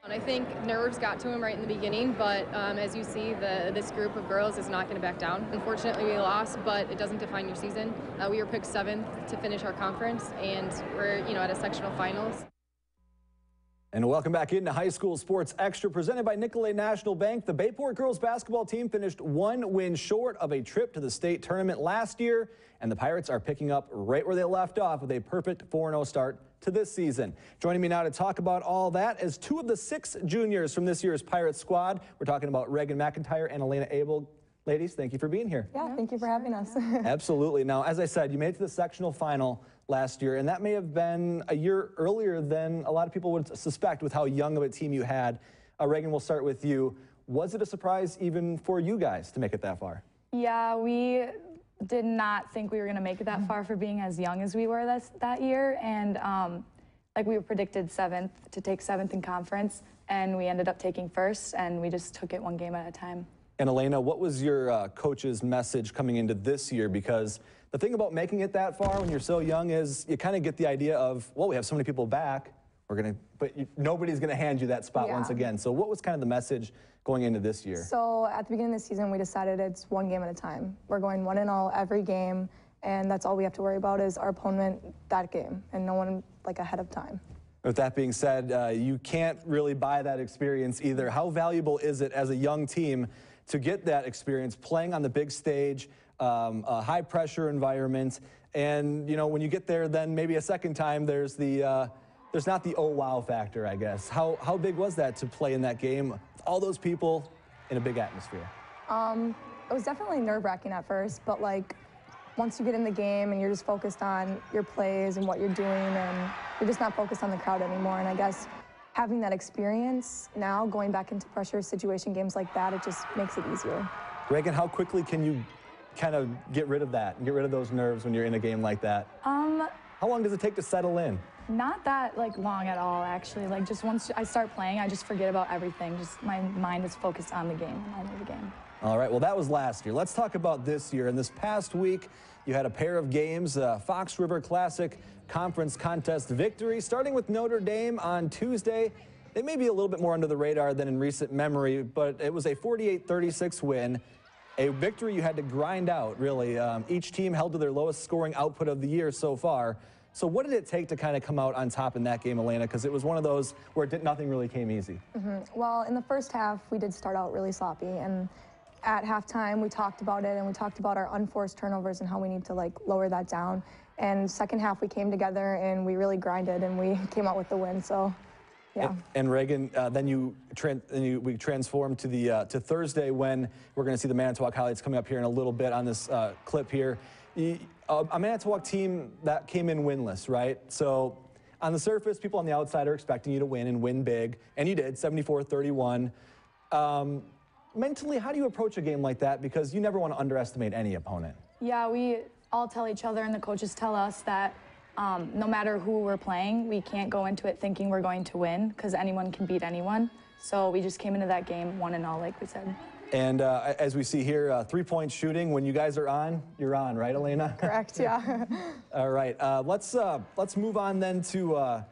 I think nerves got to him right in the beginning, but as you see, this group of girls is not going to back down. Unfortunately, we lost, but it doesn't define your season. We were picked 7th to finish our conference, and we're at a sectional finals. And welcome back into High School Sports Extra, presented by Nicolet National Bank. The Bayport girls basketball team finished 1 win short of a trip to the state tournament last year, and the Pirates are picking up right where they left off with a perfect 4-0 start to this season. Joining me now to talk about all that is 2 of the 6 juniors from this year's Pirates squad. We're talking about Reagan McIntyre and Elena Abel. Ladies, thank you for being here. Yeah, thank you for having us. Absolutely. Now, as I said, you made it to the sectional final last year, and that may have been a year earlier than a lot of people would suspect with how young of a team you had. Reagan, we'll start with you. Was it a surprise even for you guys to make it that far? Yeah, we did not think we were going to make it that far for being as young as we were that year, and like we were predicted 7th to take 7th in conference, and we ended up taking 1st, and we just took it 1 game at a time. And Elena, what was your coach's message coming into this year? Because the thing about making it that far when you're so young is you kind of get the idea of, well, we have so many people back, nobody's going to hand you that spot once again. So what was kind of the message going into this year? So at the beginning of the season, we decided it's 1 game at a time. We're going 1-0 every game, and that's all we have to worry about is our opponent that game, and no one ahead of time. With that being said, you can't really buy that experience either. How valuable is it as a young team to get that experience playing on the big stage, a high pressure environment, and when you get there, then maybe a second time there's not the oh wow factor, I guess. How big was that to play in that game, all those people in a big atmosphere? It was definitely nerve-wracking at first, but once you get in the game and you're just focused on your plays and what you're doing, and you're just not focused on the crowd anymore. And I guess having that experience now, going back into pressure situation games like that, it just makes it easier. Reagan, how quickly can you kind of get rid of that and get rid of those nerves when you're in a game like that? How long does it take to settle in? Not that long at all, actually. Just once I start playing, I just forget about everything. Just my mind is focused on the game and only the game. All right, well, that was last year. Let's talk about this year. And this past week, you had a pair of games, Fox River Classic Conference Contest victory, starting with Notre Dame on Tuesday. They may be a little bit more under the radar than in recent memory, but it was a 48-36 win, a victory you had to grind out, really. Each team held to their lowest scoring output of the year so far. So what did it take to kind of come out on top in that game, Elena? Because it was one of those where nothing really came easy. Well, in the first half, we did start out really sloppy, and at halftime, we talked about it, and we talked about our unforced turnovers and how we need to lower that down. And second half, we came together and we really grinded, and we came out with the win. So, yeah. And Reagan, then we transformed to Thursday when we're going to see the Manitowoc highlights coming up here in a little bit on this clip here. A Manitowoc team that came in winless, right? So on the surface, people on the outside are expecting you to win and win big, and you did, 74-31. Mentally, how do you approach a game like that? Because you never want to underestimate any opponent. Yeah, we all tell each other, and the coaches tell us that no matter who we're playing, we can't go into it thinking we're going to win, because anyone can beat anyone. So we just came into that game 1-0, like we said. And as we see here, 3-point shooting. When you guys are on, you're on, right, Elena? Correct, yeah. All right, let's move on then to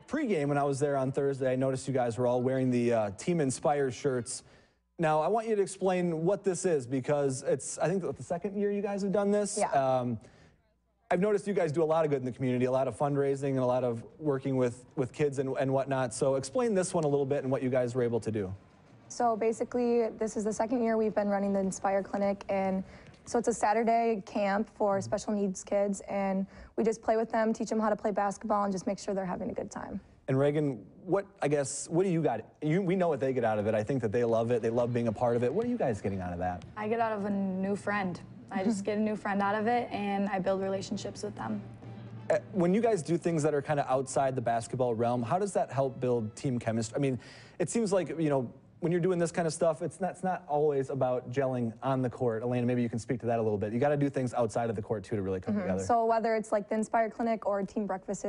pregame. When I was there on Thursday, I noticed you guys were all wearing the Team Inspire shirts. Now, I want you to explain what this is, because it's, I think, the second year you guys have done this. Yeah. I've noticed you guys do a lot of good in the community, a lot of fundraising and a lot of working with kids and whatnot. So explain this one a little bit and what you guys were able to do. So basically, this is the second year we've been running the Inspire Clinic, and so it's a Saturday camp for special needs kids, and we just play with them, teach them how to play basketball, and just make sure they're having a good time. And Reagan, what do you got? We know what they get out of it. I think that they love it. They love being a part of it. What are you guys getting out of that? I get out of a new friend. I just get a new friend out of it, and I build relationships with them. When you guys do things that are kind of outside the basketball realm, how does that help build team chemistry? I mean, it seems like, when you're doing this kind of stuff, it's not always about gelling on the court. Elena, maybe you can speak to that a little bit. You got to do things outside of the court, too, to really come together. So whether it's the Inspire Clinic or team breakfasts,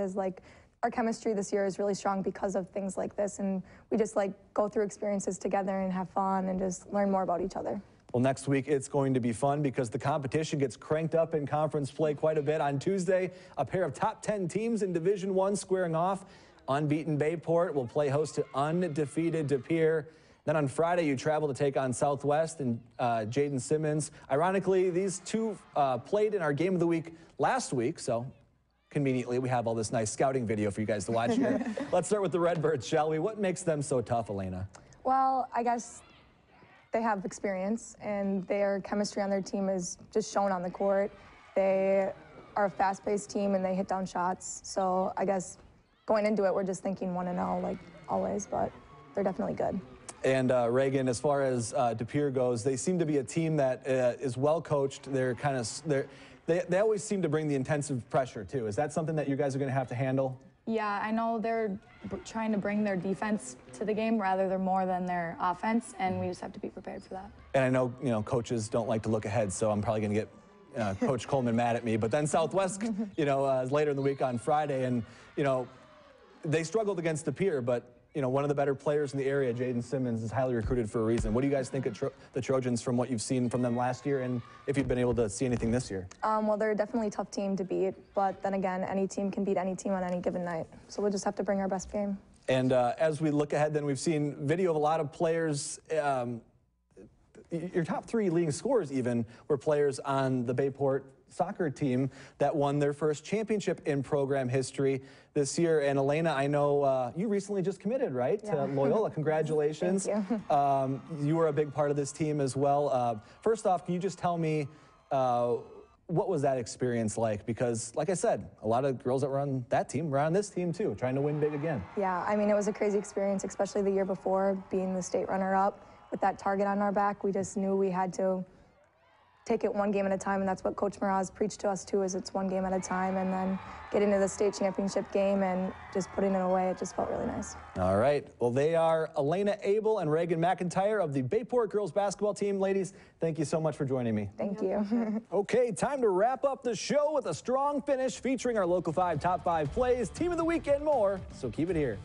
our chemistry this year is really strong because of things like this, and we just go through experiences together and have fun and just learn more about each other. Well, next week it's going to be fun because the competition gets cranked up in conference play quite a bit. On Tuesday, a pair of top 10 teams in Division I squaring off Unbeaten Bayport will play host to undefeated De Pere. Then on Friday, you travel to take on Southwest and Jaden Simmons. Ironically, these two played in our game of the week last week, so conveniently, we have all this nice scouting video for you guys to watch here. Let's start with the Redbirds, shall we? What makes them so tough, Elena? Well, I guess they have experience, and their chemistry on their team is just shown on the court. They are a fast-paced team, and they hit down shots. So I guess going into it, we're just thinking 1-0, like always, but they're definitely good. And Reagan, as far as De Pere goes, they seem to be a team that is well coached. They always seem to bring the intensive pressure too. Is that something that you guys are going to have to handle? Yeah, I know they're trying to bring their defense to the game rather than more than their offense, and we just have to be prepared for that. And I know, coaches don't like to look ahead, so I'm probably going to get Coach Coleman mad at me. But then Southwest, is later in the week on Friday, and they struggled against De Pere, but one of the better players in the area, Jaden Simmons, is highly recruited for a reason. What do you guys think of the Trojans from what you've seen from them last year, and if you've been able to see anything this year? Well, they're definitely a tough team to beat, but then again, any team can beat any team on any given night. So we'll just have to bring our best game. And as we look ahead, then we've seen video of a lot of players. Your top 3 leading scorers even were players on the Bayport soccer team that won their first championship in program history this year. And Elena, I know you recently just committed, right? Yeah. To Loyola. Congratulations. Thank you. You were a big part of this team as well. First off, can you just tell me what was that experience like? Because, like I said, a lot of girls that were on that team were on this team too, trying to win big again. Yeah, I mean, it was a crazy experience, especially the year before, being the state runner-up. With that target on our back, we just knew we had to take it one game at a time, and that's what Coach Mraz preached to us too, is it's one game at a time, and then getting to the state championship game and just putting it away, it just felt really nice. All right, well, they are Elena Abel and Reagan McIntyre of the Bayport girls basketball team. Ladies, thank you so much for joining me. Thank you. Okay, time to wrap up the show with a strong finish featuring our Local 5 top 5 plays, team of the week, and more, so keep it here.